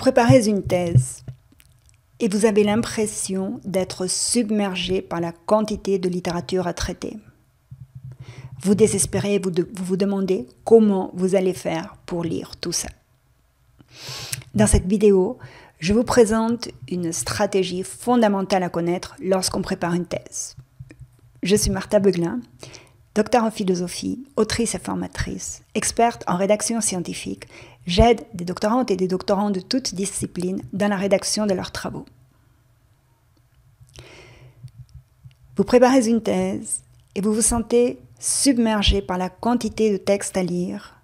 préparez une thèse et vous avez l'impression d'être submergé par la quantité de littérature à traiter. Vous désespérez, vous vous demandez comment vous allez faire pour lire tout ça. Dans cette vidéo, je vous présente une stratégie fondamentale à connaître lorsqu'on prépare une thèse. Je suis Martha Beuglin, docteur en philosophie, autrice et formatrice, experte en rédaction scientifique. J'aide des doctorantes et des doctorants de toutes disciplines dans la rédaction de leurs travaux. Vous préparez une thèse et vous vous sentez submergé par la quantité de textes à lire.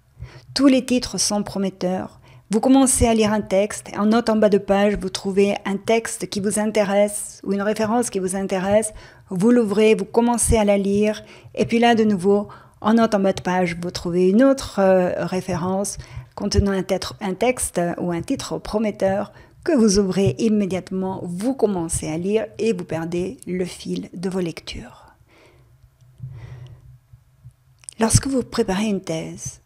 Tous les titres sont prometteurs. Vous commencez à lire un texte et en note en bas de page, vous trouvez un texte qui vous intéresse ou une référence qui vous intéresse. Vous l'ouvrez, vous commencez à la lire et puis là de nouveau, en note en bas de page, vous trouvez une autre référence contenant un texte ou un titre prometteur que vous ouvrez immédiatement, vous commencez à lire et vous perdez le fil de vos lectures. Lorsque vous préparez une thèse,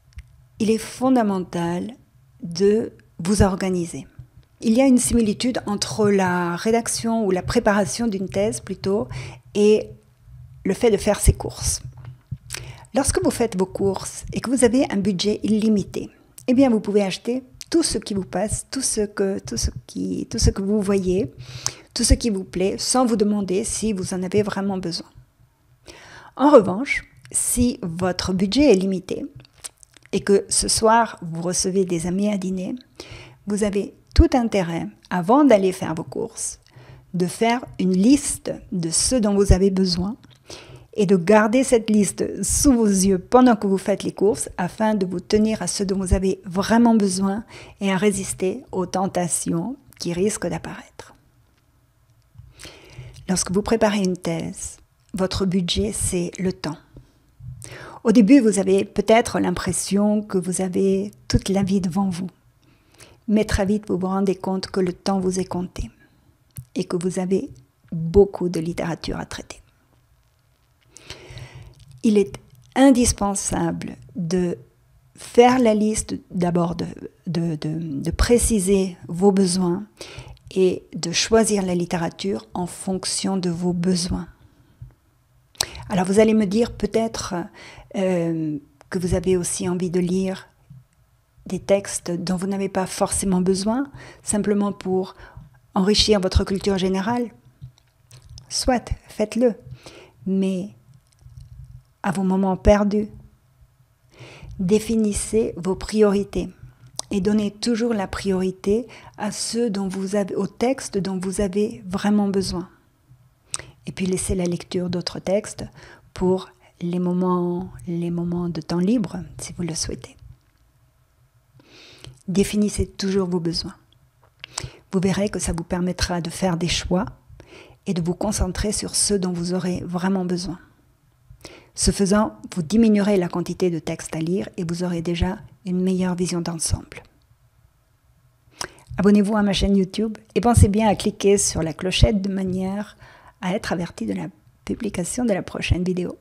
il est fondamental de vous organiser. Il y a une similitude entre la rédaction ou la préparation d'une thèse plutôt et le fait de faire ses courses. Lorsque vous faites vos courses et que vous avez un budget illimité, eh bien vous pouvez acheter tout ce qui vous passe, tout ce que vous voyez, tout ce qui vous plaît, sans vous demander si vous en avez vraiment besoin. En revanche, si votre budget est limité et que ce soir vous recevez des amis à dîner, vous avez tout intérêt, avant d'aller faire vos courses, de faire une liste de ce dont vous avez besoin et de garder cette liste sous vos yeux pendant que vous faites les courses afin de vous tenir à ce dont vous avez vraiment besoin et à résister aux tentations qui risquent d'apparaître. Lorsque vous préparez une thèse, votre budget, c'est le temps. Au début, vous avez peut-être l'impression que vous avez toute la vie devant vous. Mais très vite, vous vous rendez compte que le temps vous est compté et que vous avez beaucoup de littérature à traiter. Il est indispensable de faire la liste, d'abord de préciser vos besoins et de choisir la littérature en fonction de vos besoins. Alors vous allez me dire peut-être que vous avez aussi envie de lire des textes dont vous n'avez pas forcément besoin, simplement pour enrichir votre culture générale. Soit, faites-le, mais à vos moments perdus, définissez vos priorités et donnez toujours la priorité à aux textes dont vous avez vraiment besoin. Et puis laissez la lecture d'autres textes pour les moments de temps libre, si vous le souhaitez. Définissez toujours vos besoins. Vous verrez que ça vous permettra de faire des choix et de vous concentrer sur ceux dont vous aurez vraiment besoin. Ce faisant, vous diminuerez la quantité de textes à lire et vous aurez déjà une meilleure vision d'ensemble. Abonnez-vous à ma chaîne YouTube et pensez bien à cliquer sur la clochette de manière à être averti de la publication de la prochaine vidéo.